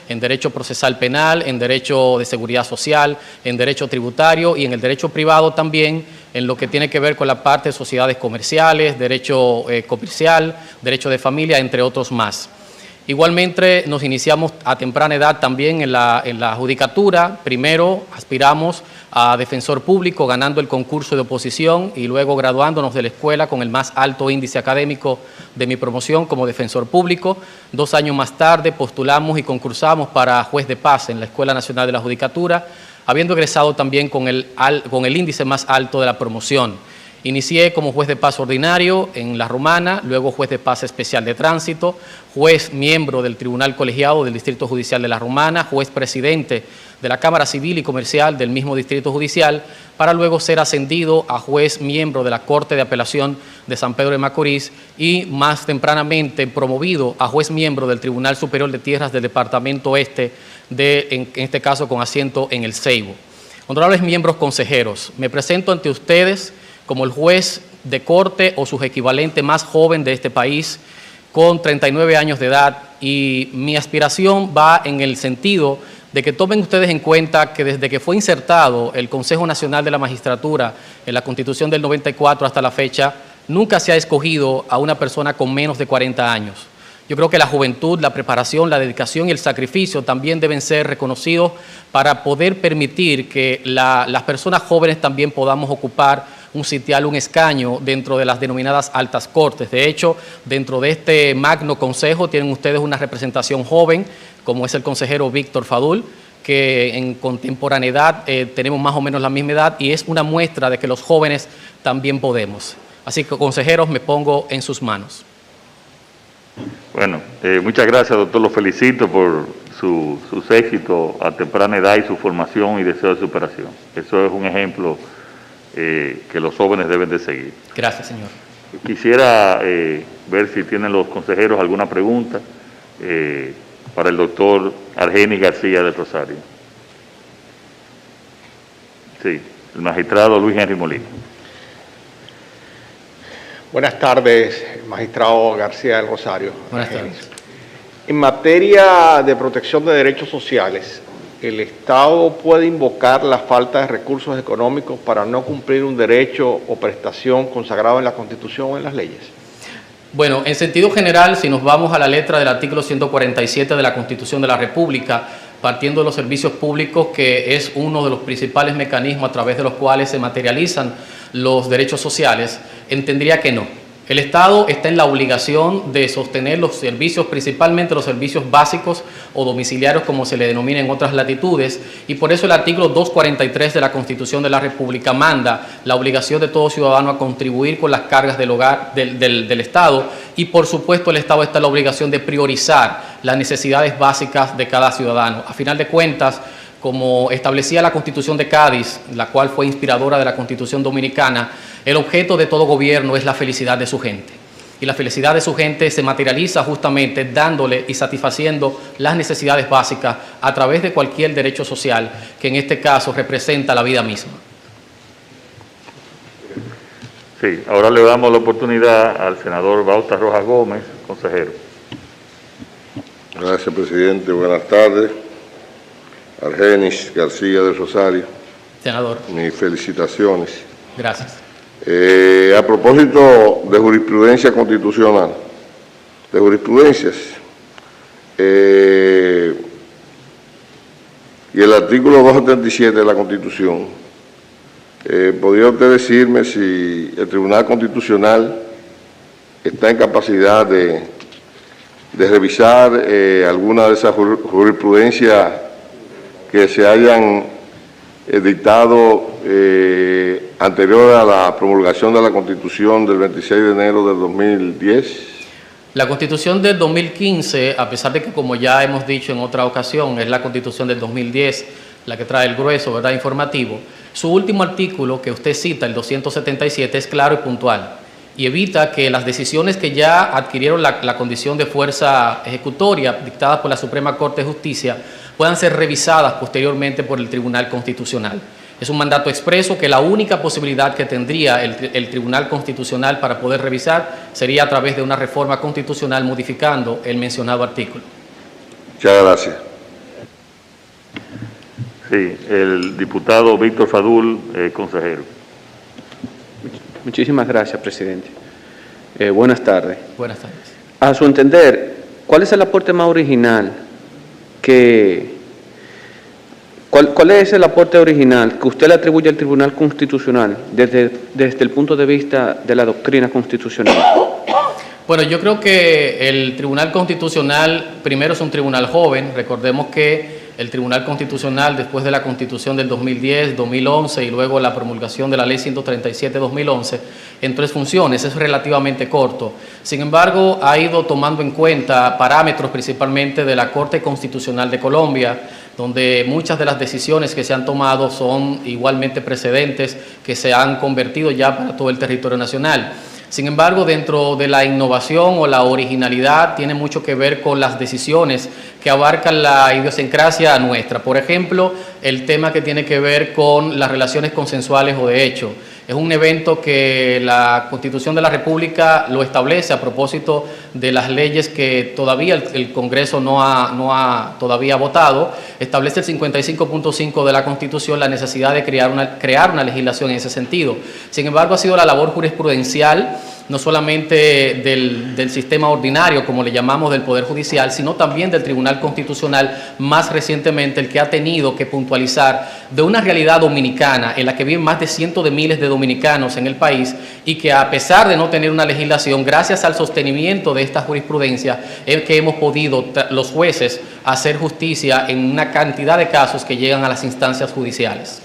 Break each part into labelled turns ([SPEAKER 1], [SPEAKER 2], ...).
[SPEAKER 1] en derecho procesal penal, en derecho de seguridad social, en derecho tributario y en el derecho privado también, en lo que tiene que ver con la parte de sociedades comerciales, derecho comercial, derecho de familia, entre otros más. Igualmente nos iniciamos a temprana edad también en la judicatura. Primero aspiramos a defensor público ganando el concurso de oposición y luego graduándonos de la escuela con el más alto índice académico de mi promoción como defensor público. 2 años más tarde postulamos y concursamos para juez de paz en la Escuela Nacional de la Judicatura, habiendo egresado también con el índice más alto de la promoción. Inicié como juez de paz ordinario en La Romana, luego juez de paz especial de tránsito, juez miembro del Tribunal Colegiado del Distrito Judicial de La Romana, juez presidente de la Cámara Civil y Comercial del mismo Distrito Judicial, para luego ser ascendido a juez miembro de la Corte de Apelación de San Pedro de Macorís y más tempranamente promovido a juez miembro del Tribunal Superior de Tierras del Departamento Oeste, en este caso con asiento en El Ceibo. Honorables miembros consejeros, me presento ante ustedes como el juez de corte o su equivalente más joven de este país, con 39 años de edad, y mi aspiración va en el sentido de que tomen ustedes en cuenta que desde que fue insertado el Consejo Nacional de la Magistratura en la Constitución del 94 hasta la fecha, nunca se ha escogido a una persona con menos de 40 años. Yo creo que la juventud, la preparación, la dedicación y el sacrificio también deben ser reconocidos para poder permitir que las personas jóvenes también podamos ocupar un sitial, un escaño dentro de las denominadas altas cortes. De hecho, dentro de este magno consejo tienen ustedes una representación joven, como es el consejero Víctor Fadul, que en contemporaneidad tenemos más o menos la misma edad y es una muestra de que los jóvenes también podemos. Así que, consejeros, me pongo en sus manos.
[SPEAKER 2] Bueno, muchas gracias, doctor. Lo felicito por sus éxitos a temprana edad y su formación y deseo de superación. Eso es un ejemplo que los jóvenes deben de seguir.
[SPEAKER 1] Gracias, señor.
[SPEAKER 2] Quisiera ver si tienen los consejeros alguna pregunta para el doctor Argenis García del Rosario. Sí, el magistrado Luis Henry Molina.
[SPEAKER 3] Buenas tardes, magistrado García del Rosario.
[SPEAKER 1] Buenas tardes.
[SPEAKER 3] En materia de protección de derechos sociales, ¿el Estado puede invocar la falta de recursos económicos para no cumplir un derecho o prestación consagrado en la Constitución o en las leyes?
[SPEAKER 1] Bueno, en sentido general, si nos vamos a la letra del artículo 147 de la Constitución de la República, partiendo de los servicios públicos, que es uno de los principales mecanismos a través de los cuales se materializan los derechos sociales, entendería que no. El Estado está en la obligación de sostener los servicios, principalmente los servicios básicos o domiciliarios, como se le denomina en otras latitudes, y por eso el artículo 243 de la Constitución de la República manda la obligación de todo ciudadano a contribuir con las cargas del hogar del Estado, y por supuesto el Estado está en la obligación de priorizar las necesidades básicas de cada ciudadano. A final de cuentas, como establecía la Constitución de Cádiz, la cual fue inspiradora de la Constitución dominicana, el objeto de todo gobierno es la felicidad de su gente. Y la felicidad de su gente se materializa justamente dándole y satisfaciendo las necesidades básicas a través de cualquier derecho social, que en este caso representa la vida misma.
[SPEAKER 2] Sí, ahora le damos la oportunidad al senador Bauta Rojas Gómez, consejero.
[SPEAKER 4] Gracias, presidente. Buenas tardes. Argenis García del Rosario.
[SPEAKER 1] Senador.
[SPEAKER 4] Mis felicitaciones.
[SPEAKER 1] Gracias.
[SPEAKER 4] A propósito de jurisprudencia constitucional, de jurisprudencias, y el artículo 277 de la Constitución, ¿podría usted decirme si el Tribunal Constitucional está en capacidad de revisar alguna de esas jurisprudencias que se hayan dictado anterior a la promulgación de la Constitución del 26 de enero del 2010?
[SPEAKER 1] La Constitución del 2015, a pesar de que, como ya hemos dicho en otra ocasión, es la Constitución del 2010 la que trae el grueso, ¿verdad?, informativo, su último artículo que usted cita, el 277, es claro y puntual y evita que las decisiones que ya adquirieron la condición de fuerza ejecutoria dictadas por la Suprema Corte de Justicia puedan ser revisadas posteriormente por el Tribunal Constitucional. Es un mandato expreso que la única posibilidad que tendría el Tribunal Constitucional para poder revisar sería a través de una reforma constitucional modificando el mencionado artículo.
[SPEAKER 4] Muchas gracias.
[SPEAKER 2] Sí, el diputado Víctor Fadul, consejero.
[SPEAKER 5] Muchísimas gracias, presidente. Buenas tardes.
[SPEAKER 1] Buenas tardes.
[SPEAKER 5] A su entender, ¿cuál es el aporte más original ¿Cuál es el aporte original que usted le atribuye al Tribunal Constitucional desde el punto de vista de la doctrina constitucional?
[SPEAKER 1] Bueno, yo creo que el Tribunal Constitucional, primero, es un tribunal joven. Recordemos que el Tribunal Constitucional, después de la Constitución del 2010, 2011 y luego la promulgación de la Ley 137-2011, en 3 funciones, es relativamente corto. Sin embargo, ha ido tomando en cuenta parámetros principalmente de la Corte Constitucional de Colombia, donde muchas de las decisiones que se han tomado son igualmente precedentes que se han convertido ya para todo el territorio nacional. Sin embargo, dentro de la innovación o la originalidad tiene mucho que ver con las decisiones que abarcan la idiosincrasia nuestra. Por ejemplo, el tema que tiene que ver con las relaciones consensuales o de hecho. Es un evento que la Constitución de la República lo establece a propósito de las leyes que todavía el Congreso no ha todavía votado. Establece el 55.5 de la Constitución la necesidad de crear una legislación en ese sentido. Sin embargo, ha sido la labor jurisprudencial, no solamente del sistema ordinario, como le llamamos, del Poder Judicial, sino también del Tribunal Constitucional, más recientemente el que ha tenido que puntualizar de una realidad dominicana en la que viven más de cientos de miles de dominicanos en el país y que, a pesar de no tener una legislación, gracias al sostenimiento de esta jurisprudencia es que hemos podido los jueces hacer justicia en una cantidad de casos que llegan a las instancias judiciales.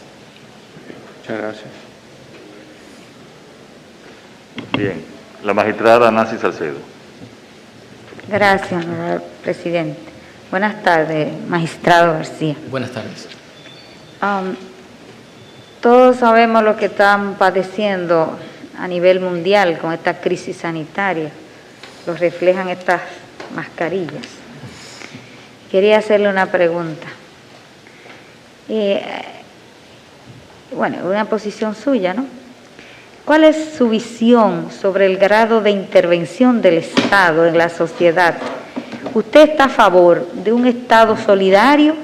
[SPEAKER 5] Muchas gracias.
[SPEAKER 2] Bien. La magistrada Nancy Salcedo.
[SPEAKER 6] Gracias, honorable presidente. Buenas tardes, magistrado García.
[SPEAKER 1] Buenas tardes.
[SPEAKER 6] Todos sabemos lo que están padeciendo a nivel mundial con esta crisis sanitaria. Lo reflejan estas mascarillas. Quería hacerle una pregunta. Bueno, una posición suya, ¿no? ¿Cuál es su visión sobre el grado de intervención del Estado en la sociedad? ¿Usted está a favor de un Estado solidario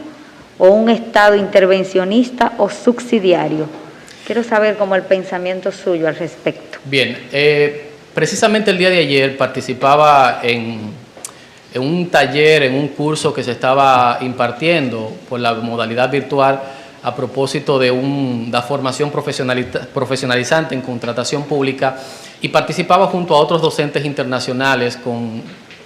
[SPEAKER 6] o un Estado intervencionista o subsidiario? Quiero saber cómo el pensamiento suyo al respecto.
[SPEAKER 1] Bien, precisamente el día de ayer participaba en un taller, en un curso que se estaba impartiendo por la modalidad virtual a propósito de una formación profesionalizante en contratación pública, y participaba junto a otros docentes internacionales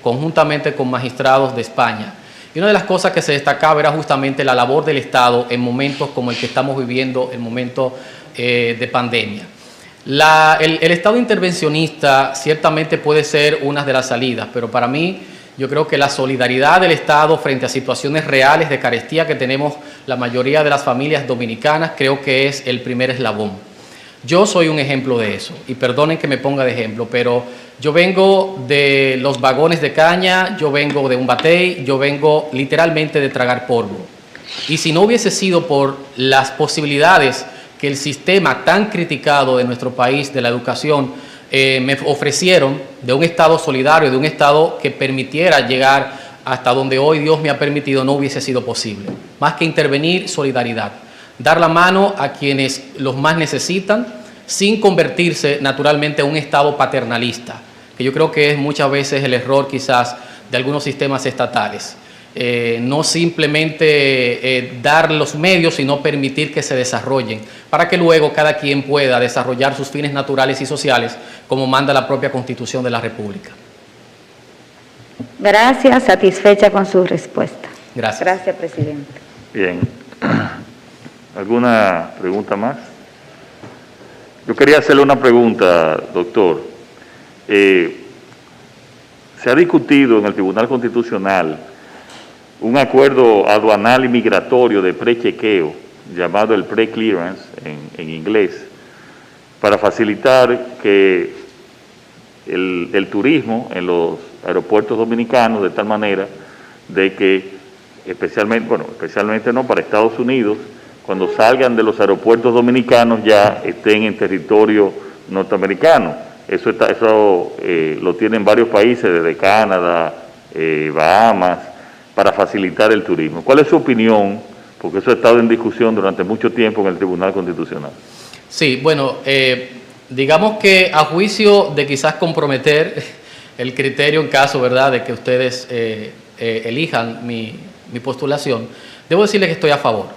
[SPEAKER 1] conjuntamente con magistrados de España. Y una de las cosas que se destacaba era justamente la labor del Estado en momentos como el que estamos viviendo, el momento de pandemia. El Estado intervencionista ciertamente puede ser una de las salidas, pero para mí yo creo que la solidaridad del Estado frente a situaciones reales de carestía que tenemos la mayoría de las familias dominicanas, creo que es el primer eslabón. Yo soy un ejemplo de eso, y perdonen que me ponga de ejemplo, pero yo vengo de los vagones de caña, yo vengo de un batey, yo vengo literalmente de tragar polvo. Y si no hubiese sido por las posibilidades que el sistema tan criticado de nuestro país, de la educación, me ofrecieron, de un Estado solidario, de un Estado que permitiera llegar hasta donde hoy Dios me ha permitido, no hubiese sido posible. Más que intervenir, solidaridad. Dar la mano a quienes los más necesitan, sin convertirse naturalmente en un Estado paternalista, que yo creo que es muchas veces el error quizás de algunos sistemas estatales. No simplemente dar los medios, sino permitir que se desarrollen, para que luego cada quien pueda desarrollar sus fines naturales y sociales, como manda la propia Constitución de la República.
[SPEAKER 6] Gracias, satisfecha con su respuesta.
[SPEAKER 1] Gracias.
[SPEAKER 6] Gracias, presidente.
[SPEAKER 2] Bien. ¿Alguna pregunta más? Yo quería hacerle una pregunta, doctor. Se ha discutido en el Tribunal Constitucional un acuerdo aduanal y migratorio de prechequeo, llamado el pre-clearance en inglés, para facilitar que el turismo en los aeropuertos dominicanos, de tal manera de que especialmente no para Estados Unidos, cuando salgan de los aeropuertos dominicanos ya estén en territorio norteamericano. Eso lo tienen varios países, desde Canadá, Bahamas, para facilitar el turismo. ¿Cuál es su opinión? porque eso ha estado en discusión durante mucho tiempo en el Tribunal Constitucional.
[SPEAKER 1] Sí, bueno, digamos que a juicio de quizás comprometer el criterio en caso, ¿verdad?, de que ustedes elijan mi postulación, debo decirles que estoy a favor.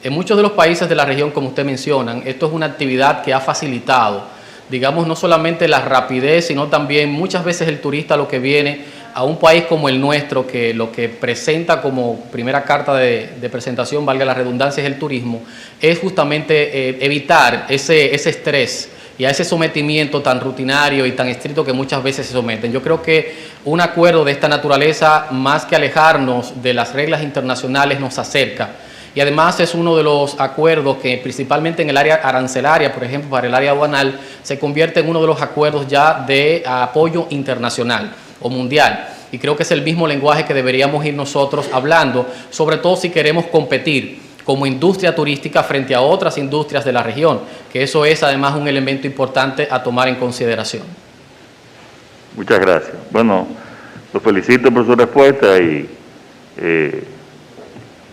[SPEAKER 1] En muchos de los países de la región, como usted mencionan, esto es una actividad que ha facilitado, digamos, no solamente la rapidez, sino también muchas veces el turista lo que viene a un país como el nuestro, que lo que presenta como primera carta de presentación, valga la redundancia, es el turismo, es justamente evitar ese estrés y a ese sometimiento tan rutinario y tan estricto que muchas veces se someten. Yo creo que un acuerdo de esta naturaleza, más que alejarnos de las reglas internacionales, nos acerca. Y además es uno de los acuerdos que principalmente en el área arancelaria, por ejemplo, para el área aduanal, se convierte en uno de los acuerdos ya de apoyo internacional o mundial. Y creo que es el mismo lenguaje que deberíamos ir nosotros hablando, sobre todo si queremos competir como industria turística frente a otras industrias de la región, que eso es además un elemento importante a tomar en consideración.
[SPEAKER 2] Muchas gracias. Bueno, los felicito por su respuesta y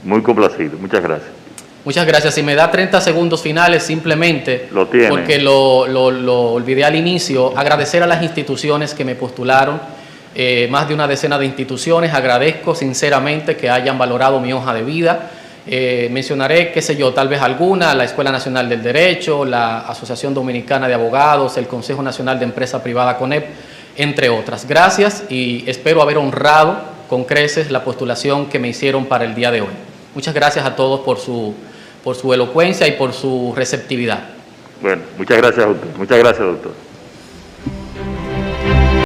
[SPEAKER 2] muy complacido. Muchas gracias.
[SPEAKER 1] Muchas gracias. Si me da 30 segundos finales, simplemente,
[SPEAKER 2] Lo tiene.
[SPEAKER 1] porque lo olvidé al inicio, agradecer a las instituciones que me postularon, más de una decena de instituciones. Agradezco sinceramente que hayan valorado mi hoja de vida. Mencionaré, qué sé yo, tal vez alguna, la Escuela Nacional del Derecho, la Asociación Dominicana de Abogados, el Consejo Nacional de Empresa Privada CONEP, entre otras. Gracias y espero haber honrado con creces la postulación que me hicieron para el día de hoy. Muchas gracias a todos por su elocuencia y por su receptividad.
[SPEAKER 2] Bueno, muchas gracias a usted. Muchas gracias, doctor.